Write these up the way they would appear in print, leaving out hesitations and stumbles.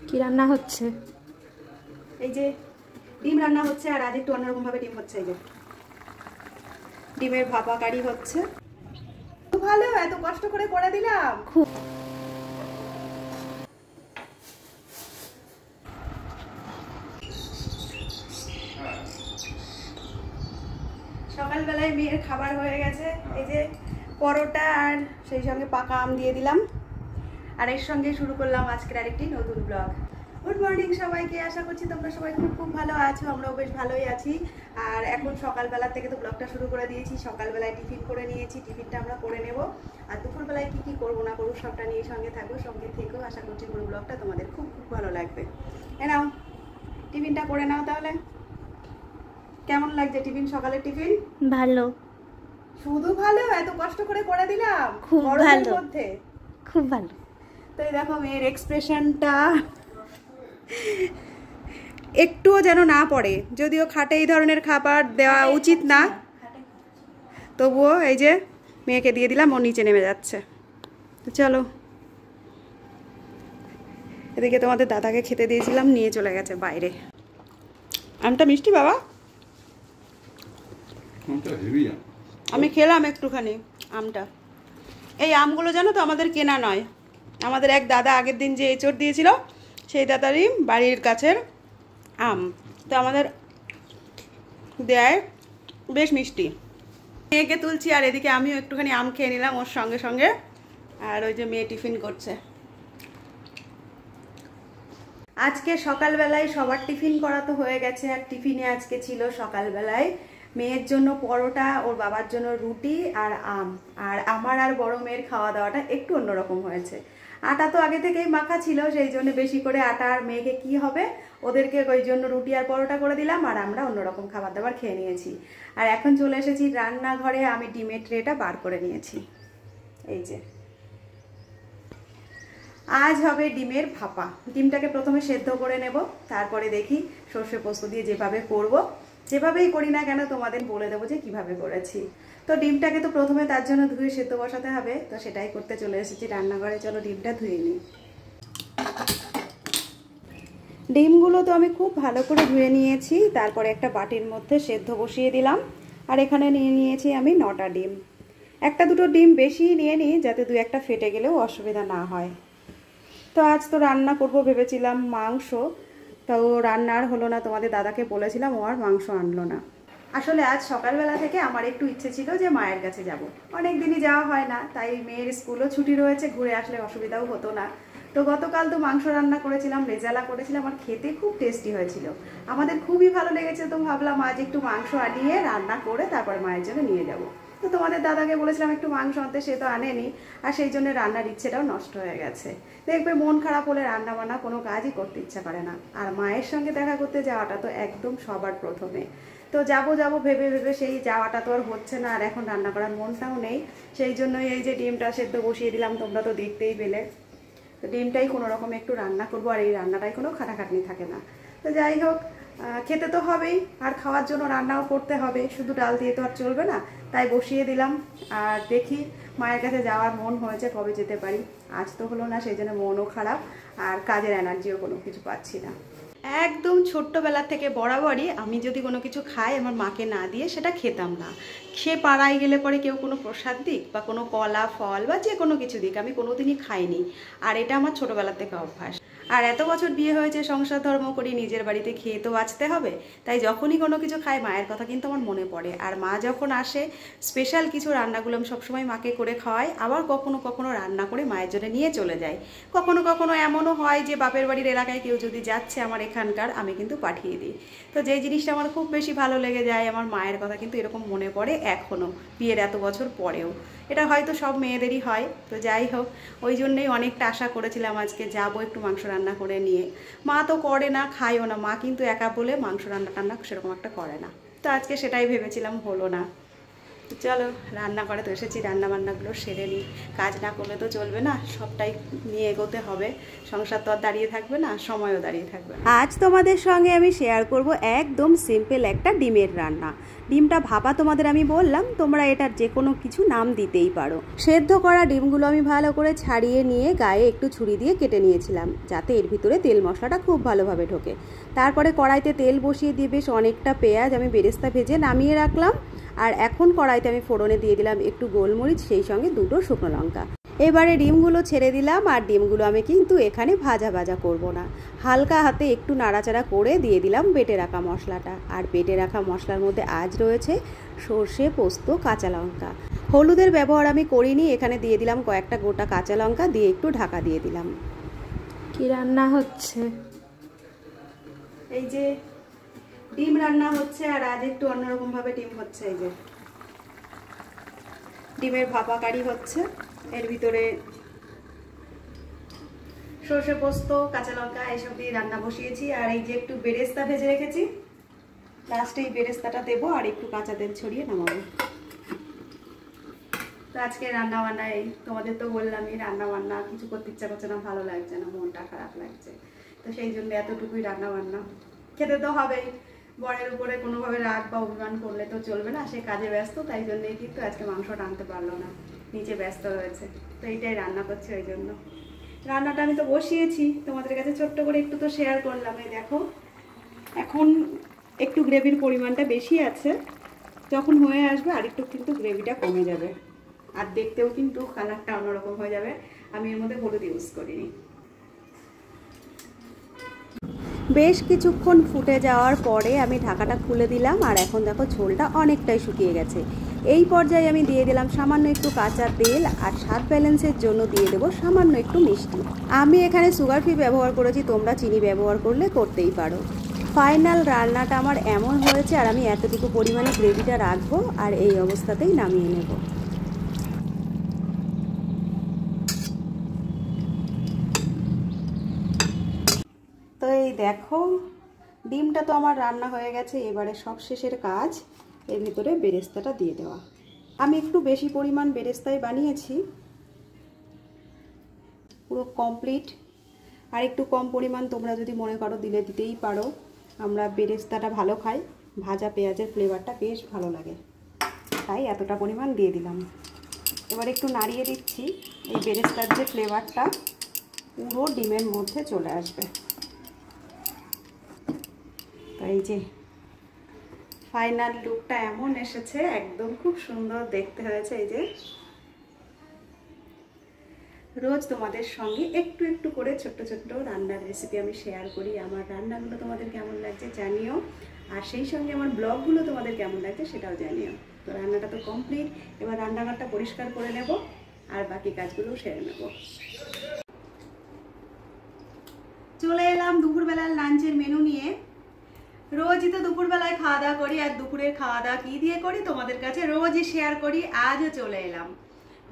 কি রান্না হচ্ছে? এই যে ডিম রান্না হচ্ছে, আর আজ একটু অন্যরকম ভাবে ডিম হচ্ছে। এই যে ডিমের ভাপা কারি হচ্ছে। খুব ভালো, এত কষ্ট করে করে দিলাম। খুব সকালবেলায় মেয়ের খাবার হয়ে গেছে। এই যে পরোটা আর সেই সঙ্গে পাকা আম দিয়ে দিলাম, আর এর সঙ্গে শুরু করলাম আজকের আরেকটি নতুন ব্লগ। গুড মর্নিং সবাইকে, আশা করছি তোমরা সবাই খুব খুব ভালো আছো। আমরাও বেশ ভালোই আছি। আর এখন সকালবেলা থেকে তো ব্লগটা শুরু করে দিয়েছি। সকালবেলায় টিফিন করে নিয়েছি, টিফিনটা আমরা করে নেব। আর দুপুরবেলায় কী কী করবো না করবো সবটা নিয়ে সঙ্গে থাকবো, সঙ্গে থেকেও। আশা করছি পুরো ব্লগটা তোমাদের খুব খুব ভালো লাগবে। নাও টিফিনটা করে নাও তাহলে। কেমন লাগছে টিফিন? সকালের টিফিন ভালো। শুধু ভালো, এত কষ্ট করে করে দিলাম। খুব ভালো, মধ্যে খুব ভালো। তো এই দেখো মেয়ের এক্সপ্রেশনটা একটুও যেন না পড়ে, যদিও খাটে এই ধরনের খাবার দেওয়া উচিত না, তবুও এই যে মেয়েকে দিয়ে দিলাম, ও নিচে নেমে যাচ্ছে। তো চলো, এদিকে তোমাদের দাদাকে খেতে দিয়েছিলাম, নিয়ে চলে গেছে বাইরে। আমটা মিষ্টি বাবা, আমি খেলাম একটুখানি আমটা। এই আমগুলো জানো তো আমাদের কেনা নয়, আমাদের এক দাদা আগের দিন যে এঁচড় দিয়েছিল সেই দাদারই বাড়ির কাছের আম। তো আমাদের দেয়, বেশ মিষ্টি। মেয়েকে তুলছি, আর এদিকে আমিও একটুখানি আম খেয়ে নিলাম ওর সঙ্গে সঙ্গে। আর ওই যে মেয়ে টিফিন করছে। আজকে সকালবেলায় সবার টিফিন করা তো হয়ে গেছে। আর টিফিনে আজকে ছিল সকালবেলায় মেয়ের জন্য পরোটা, ওর বাবার জন্য রুটি আর আম। আর আমার আর বড় মেয়ের খাওয়া দাওয়াটা একটু অন্যরকম হয়েছে। আটা তো আগে থেকেই মাখা ছিল, সেই জন্য বেশি করে আটা। আর মেয়েকে কি হবে, ওদেরকে ওই জন্য রুটি আর পরোটা করে দিলাম, আর আমরা অন্যরকম খাবার দাবার খেয়ে নিয়েছি। আর এখন চলে এসেছি রান্নাঘরে, আমি ডিমের ট্রেটা বার করে নিয়েছি। এই যে আজ হবে ডিমের ভাপা। ডিমটাকে প্রথমে সেদ্ধ করে নেব, তারপরে দেখি সর্ষে পোস্ত দিয়ে যেভাবে করব, যেভাবেই করি না কেন তোমাদের বলে দেবো যে কিভাবে করেছি। তো ডিমটাকে তো প্রথমে তার জন্য ধুয়ে সেদ্ধ বসাতে হবে, তো সেটাই করতে চলে এসেছি রান্নাঘরে। চলো ডিমটা ধুয়ে নিই। ডিমগুলো তো আমি খুব ভালো করে ধুয়ে নিয়েছি, তারপরে একটা বাটির মধ্যে সেদ্ধ বসিয়ে দিলাম। আর এখানে নিয়ে নিয়েছি আমি 9টা ডিম। একটা দুটো ডিম বেশি নিয়ে নিই, যাতে দু একটা ফেটে গেলেও অসুবিধা না হয়। তো আজ তো রান্না করব ভেবেছিলাম মাংস, তো রান্নার হলো না। তোমাদের দাদাকে বলেছিলাম, ও আর মাংস আনলো না। আসলে আজ সকালবেলা থেকে আমার একটু ইচ্ছে ছিল যে মায়ের কাছে যাব। অনেক দিনই যাওয়া হয় না, তাই মেয়ের স্কুলও ছুটি রয়েছে, ঘুরে আসলে অসুবিধাও হতো না। তো গতকাল তো মাংস রান্না করেছিলাম, রেজালা করেছিলাম, আর খেতে খুব টেস্টি হয়েছিল। আমাদের খুবই ভালো লেগেছে। তো ভাবলাম আজ একটু মাংস আনিয়ে রান্না করে তারপর মায়ের জন্য নিয়ে যাব। তো তোমাদের দাদাকে বলেছিলাম একটু মাংস আনতে, সে তো আনেনি। আর সেই জন্য রান্নার ইচ্ছেটাও নষ্ট হয়ে গেছে। দেখবে মন খারাপ হলে রান্না বান্না কোনো কাজই করতে ইচ্ছা করে না। আর মায়ের সঙ্গে দেখা করতে যাওয়াটা তো একদম সবার প্রথমে। তো যাবো ভেবে ভেবে সেই যাওয়াটা তো আর হচ্ছে না, আর এখন রান্না করার মনটাও নেই। সেই জন্যই এই যে ডিমটা সেদ্ধ বসিয়ে দিলাম, তোমরা তো দেখতেই পেলে। তো ডিমটাই কোনো রকম একটু রান্না করবো, আর এই রান্নাটাই কোনো খাটাখাটনি থাকে না। তো যাই হোক, খেতে তো হবেই, আর খাওয়ার জন্য রান্নাও করতে হবে, শুধু ডাল দিয়ে তো আর চলবে না। তাই বসিয়ে দিলাম। আর দেখি মায়ের কাছে যাওয়ার মন হয়েছে, কবে যেতে পারি। আজ তো হলো না, সেই জন্য মনও খারাপ, আর কাজের এনার্জিও কোনো কিছু পাচ্ছি না। একদম ছোট্টবেলা থেকে বরাবরই আমি যদি কোনো কিছু খাই, আমার মাকে না দিয়ে সেটা খেতাম না। সে পাড়ায় গেলে পরে কেউ কোনো প্রসাদ দিক বা কোনো কলা ফল বা যে কোনো কিছু দিক, আমি কোনোদিনই খাইনি। আর এটা আমার ছোটবেলা থেকে অভ্যাস। আর এত বছর বিয়ে হয়েছে, সংসার ধর্ম করি, নিজের বাড়িতে খেয়ে তো বাঁচতে হবে। তাই যখনই কোনো কিছু খাই, মায়ের কথা কিন্তু আমার মনে পড়ে। আর মা যখন আসে, স্পেশাল কিছু রান্নাগুলো আমি সবসময় মাকে করে খাওয়াই। আবার কখনো কখনো রান্না করে মায়ের জন্য নিয়ে চলে যাই। কখনো কখনো এমনও হয় যে বাপের বাড়ির এলাকায় কেউ যদি যাচ্ছে আমার এখানকার, আমি কিন্তু পাঠিয়ে দিই। তো যেই জিনিসটা আমার খুব বেশি ভালো লেগে যায়, আমার মায়ের কথা কিন্তু এরকম মনে পড়ে এখনও, বিয়ের এত বছর পরেও। এটা হয়তো সব মেয়েদেরই হয়। তো যাই হোক, ওই জন্যই অনেকটা আশা করেছিলাম আজকে যাবো একটু মাংস রান্না করে নিয়ে। মা তো করে না, খায়ও না। মা কিন্তু একা বলে মাংস রান্না টান্না সেরকম একটা করে না। তো আজকে সেটাই ভেবেছিলাম, হলো না। চলো রান্না করে তো এসেছি, রান্না বান্নাগুলো সেরে নিই। কাজ না করলে তো চলবে না, সবটাই নিয়ে এগোতে হবে। সংসার তো আর দাঁড়িয়ে থাকবে না, সময়ও দাঁড়িয়ে থাকবে। আজ তোমাদের সঙ্গে আমি শেয়ার করব একদম সিম্পল একটা ডিমের রান্না। ডিমটা ভাপা তোমাদের আমি বললাম, তোমরা এটার যে কোনো কিছু নাম দিতেই পারো। সেদ্ধ করা ডিমগুলো আমি ভালো করে ছাড়িয়ে নিয়ে গায়ে একটু ছুরি দিয়ে কেটে নিয়েছিলাম, যাতে এর ভিতরে তেল মশলাটা খুব ভালোভাবে ঢোকে। তারপরে কড়াইতে তেল বসিয়ে দিয়ে বেশ অনেকটা পেঁয়াজ আমি বেরেস্তা ভেজে নামিয়ে রাখলাম। আর এখন কড়াইতে আমি ফোড়নে দিয়ে দিলাম একটু গোলমরিচ, সেই সঙ্গে 2টো শুকনো লঙ্কা। এবারে ডিমগুলো ছেড়ে দিলাম। আর ডিমগুলো আমি কিন্তু এখানে ভাজা ভাজা করব না, হালকা হাতে একটু নাড়াচাড়া করে দিয়ে দিলাম বেটে রাখা মশলাটা। আর বেটে রাখা মশলার মধ্যে আজ রয়েছে সর্ষে, পোস্ত, কাঁচা লঙ্কা। হলুদের ব্যবহার আমি করিনি, এখানে দিয়ে দিলাম কয়েকটা গোটা কাঁচা লঙ্কা, দিয়ে একটু ঢাকা দিয়ে দিলাম। কি রান্না হচ্ছে? এই যে ডিম রান্না হচ্ছে, আর আজ একটু অন্যরকম ভাবে ডিম হচ্ছে। এই যে ডিমের ভাপা কারি হচ্ছে, এর ভিতরে সর্ষে, পোস্ত, কাঁচা লঙ্কা এসব দিয়ে রান্না বসিয়েছি। আর এই যে একটু বেরেস্তা ভেজে রেখেছি, লাস্টে এই বেরেস্তাটা দেবো আর একটু কাঁচা তেল ছড়িয়ে নামাবো। তো আজকে রান্না বান্না এই, তোমাদের তো বললামই রান্না বান্না কিছু করতে ইচ্ছা করছে না, ভালো লাগছে না, মনটা খারাপ লাগছে। তো সেই জন্য এতটুকুই রান্না বান্না, খেতে তো হবেই। বরের উপরে কোনোভাবে রাগ বা অভিমান করলে তো চলবে না, সে কাজে ব্যস্ত, তাই জন্যই কিন্তু আজকে মাংসটা আনতে পারলো না, নিচে ব্যস্ত রয়েছে। তো এইটাই রান্না করছে, ওই জন্য রান্নাটা আমি তো বসিয়েছি, তোমাদের কাছে ছোট্ট করে একটু তো শেয়ার করলাম। এই দেখো এখন একটু গ্রেভির পরিমাণটা বেশি আছে, যখন হয়ে আসবে আর একটু কিন্তু গ্রেভিটা কমে যাবে, আর দেখতেও কিন্তু কালারটা অন্যরকম হয়ে যাবে। আমি এর মধ্যে হলুদ ইউজ করিনি। বেশ কিছুক্ষণ ফুটে যাওয়ার পরে আমি ঢাকাটা খুলে দিলাম। আর এখন দেখো ঝোলটা অনেকটাই শুকিয়ে গেছে। এই পর্যায়ে আমি দিয়ে দিলাম সামান্য একটু কাঁচা তেল, আর স্বাদ ব্যালেন্সের জন্য দিয়ে দেবো সামান্য একটু মিষ্টি। আমি এখানে সুগার ফ্রি ব্যবহার করেছি, তোমরা চিনি ব্যবহার করলে করতেই পারো। ফাইনাল রান্নাটা আমার এমন হয়েছে, আর আমি এতটুকু পরিমাণে গ্রেভিটা রাখবো আর এই অবস্থাতেই নামিয়ে নেব। তো এই দেখো ডিমটা তো আমার রান্না হয়ে গেছে। এবারে সব শেষের কাজ এর ভিতরে বেরেস্তাটা দিয়ে দেওয়া। আমি একটু বেশি পরিমাণ বেরেস্তাই বানিয়েছি, পুরো কমপ্লিট। আর একটু কম পরিমাণ তোমরা যদি মনে করো দিলে দিতেই পারো। আমরা বেরেস্তাটা ভালো খাই, ভাজা পেঁয়াজের ফ্লেভারটা বেশ ভালো লাগে, তাই এতটা পরিমাণ দিয়ে দিলাম। এবার একটু নাড়িয়ে দিচ্ছি, এই বেরেস্তার যে ফ্লেভারটা পুরো ডিমের মধ্যে চলে আসবে। তো এই যে ফাইনাল লুকটা এমন এসেছে, একদম খুব সুন্দর দেখতে হয়েছে। এই যে রোজ তোমাদের সঙ্গে একটু একটু করে ছোট্ট ছোট্ট রান্নার রেসিপি আমি শেয়ার করি। আমার রান্নাগুলো তোমাদের কেমন লাগছে জানিও, আর সেই সঙ্গে আমার ব্লগগুলো তোমাদের কেমন লাগছে সেটাও জানিও। তো রান্নাটা তো কমপ্লিট, এবার রান্নাঘরটা পরিষ্কার করে নেব আর বাকি কাজগুলো সেরে নেব। চলে এলাম দুপুরবেলার লাঞ্চের মেনু নিয়ে। রোজই তো দুপুরবেলায় খাওয়া দাওয়া করি, আর দুপুরের খাওয়া দাওয়া কী দিয়ে করি তোমাদের কাছে রোজই শেয়ার করি। আজও চলে এলাম,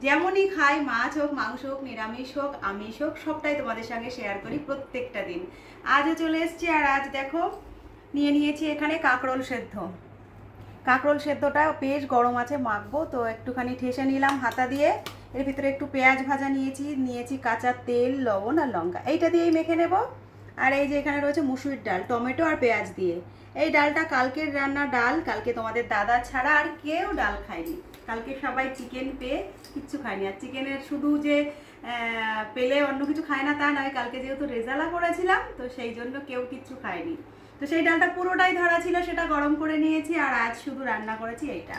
যেমনই খাই, মাছ হোক, মাংস হোক, নিরামিষ হোক, আমিষ হোক, সবটাই তোমাদের সঙ্গে শেয়ার করি প্রত্যেকটা দিন। আজও চলে এসেছি, আর আজ দেখো নিয়ে নিয়েছি এখানে কাঁকরোল সেদ্ধ। কাঁকরোল সেদ্ধটা বেশ গরম আছে, মাখবো, তো একটুখানি ঠেসে নিলাম হাতা দিয়ে। এর ভিতরে একটু পেঁয়াজ ভাজা নিয়েছি কাঁচা তেল, লবণ আর লঙ্কা, এইটা দিয়েই মেখে নেব। আর এই যে এখানে রয়েছে মুসুরির ডাল, টমেটো আর পেঁয়াজ দিয়ে। এই ডালটা কালকের রান্না ডাল, কালকে তোমাদের দাদা ছাড়া আর কেউ ডাল খায়নি। কালকে সবাই চিকেন পেয়ে কিচ্ছু খায়নি। আর চিকেনের শুধু যে পেলে অন্য কিছু খায় না তা নয়, কালকে যেহেতু রেজালা করেছিলাম তো সেই জন্য কেউ কিচ্ছু খায়নি। তো সেই ডালটা পুরোটাই ধরা ছিল, সেটা গরম করে নিয়েছি। আর আজ শুধু রান্না করেছি এইটা।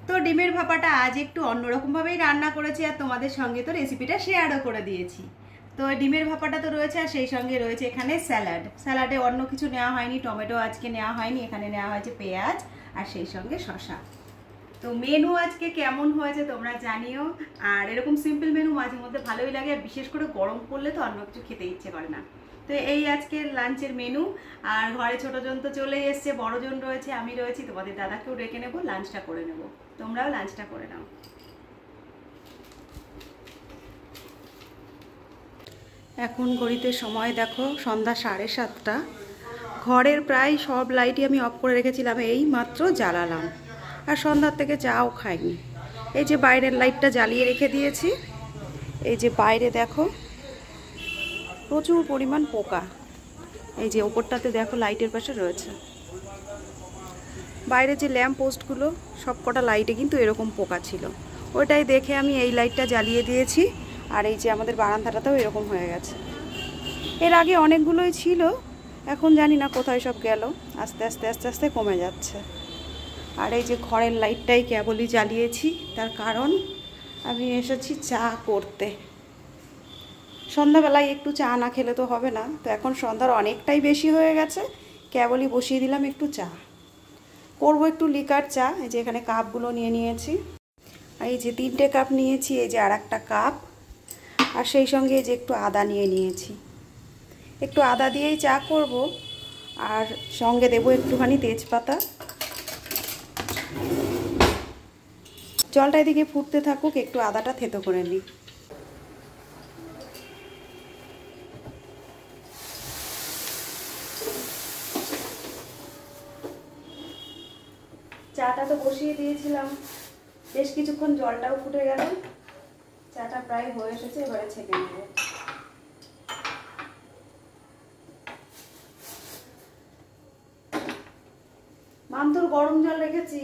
তো ডিমের ভাপাটা আজ একটু অন্যরকমভাবেই রান্না করেছি, আর তোমাদের সঙ্গে তো রেসিপিটা শেয়ারও করে দিয়েছি। তো ডিমের ভাপাটা তো রয়েছে, আর সেই সঙ্গে রয়েছে এখানে স্যালাড। স্যালাডে অন্য কিছু নেওয়া হয়নি, টমেটো আজকে নেওয়া হয়নি, এখানে নেওয়া হয়েছে পেঁয়াজ আর সেই সঙ্গে শসা। তো মেনু আজকে কেমন হয়েছে তোমরা জানিও। আর এরকম সিম্পল মেনু মাঝে মধ্যে ভালোই লাগে, আর বিশেষ করে গরম পড়লে তো অন্য কিছু খেতে ইচ্ছে করে না। তো এই আজকের লাঞ্চের মেনু। আর ঘরে ছোটজন তো চলেই এসছে, বড়জন রয়েছে, আমি রয়েছি, তোমাদের দাদাকেও ডেকে নেবো, লাঞ্চটা করে নেব। তোমরাও লাঞ্চটা করে নাও। এখন ঘড়িতে সময় দেখো সন্ধ্যা 7:30। ঘরের প্রায় সব লাইটই আমি অফ করে রেখেছিলাম, এই মাত্র জ্বালালাম। আর সন্ধ্যার থেকে চাও খাইনি। এই যে বাইরের লাইটটা জ্বালিয়ে রেখে দিয়েছি, এই যে বাইরে দেখো প্রচুর পরিমাণ পোকা। এই যে ওপরটাতে দেখো লাইটের পাশে রয়েছে। বাইরে যে ল্যাম্প পোস্টগুলো সব কটা লাইটে কিন্তু এরকম পোকা ছিল, ওইটাই দেখে আমি এই লাইটটা জ্বালিয়ে দিয়েছি। আর এই যে আমাদের বারান্দাটাতেও এরকম হয়ে গেছে। এর আগে অনেকগুলোই ছিল, এখন জানি না কোথায় সব গেল, আস্তে আস্তে আস্তে আস্তে কমে যাচ্ছে। আর এই যে ঘরের লাইটটাই কেবলই জ্বালিয়েছি, তার কারণ আমি এসেছি চা করতে। সন্ধ্যাবেলায় একটু চা না খেলে তো হবে না, তো এখন সন্ধ্যার অনেকটাই বেশি হয়ে গেছে, কেবলই বসিয়ে দিলাম একটু চা করবো, একটু লিকার চা। এই যে এখানে কাপগুলো নিয়ে নিয়েছি, এই যে 3টে কাপ নিয়েছি, এই যে আর একটা কাপ, আর সেই সঙ্গে এই যে একটু আদা নিয়ে নিয়েছি। একটু আদা দিয়েই চা করব, আর সঙ্গে দেবো একটুখানি তেজপাতা। জলটা এদিকে ফুটতে থাকুক, একটু আদাটা থেতো করে নিই। চাটা তো বসিয়ে দিয়েছিলাম, বেশ কিছুক্ষণ জলটাও ফুটে গেল, চাটা প্রায় হয়ে এসেছে, এবারে ছেঁকে নেব। মামতুর গরম জল রেখেছি।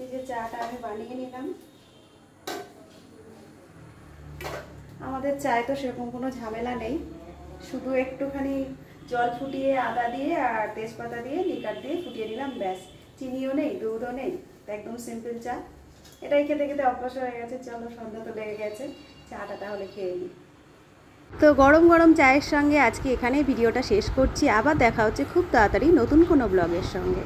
এই যে চাটা আমি বানিয়ে নিলাম। আমাদের চায়ে তো সেরকম কোনো ঝামেলা নেই, শুধু একটুখানি জল ফুটিয়ে আদা দিয়ে আর তেজপাতা দিয়ে লিকার দিয়ে ফুটিয়ে দিলাম, ব্যাস। চিনিও নেই, দুধও নেই, একদম সিম্পল চা। এটাই খেতে খেতে অভ্যাস হয়ে গেছে। চলো, সন্ধ্যা তো লেগে গেছে, চাটা তাহলে খেয়ে নিই। তো গরম গরম চায়ের সঙ্গে আজকে এখানেই ভিডিওটা শেষ করছি। আবার দেখা হচ্ছে খুব তাড়াতাড়ি নতুন কোনো ব্লগের সঙ্গে।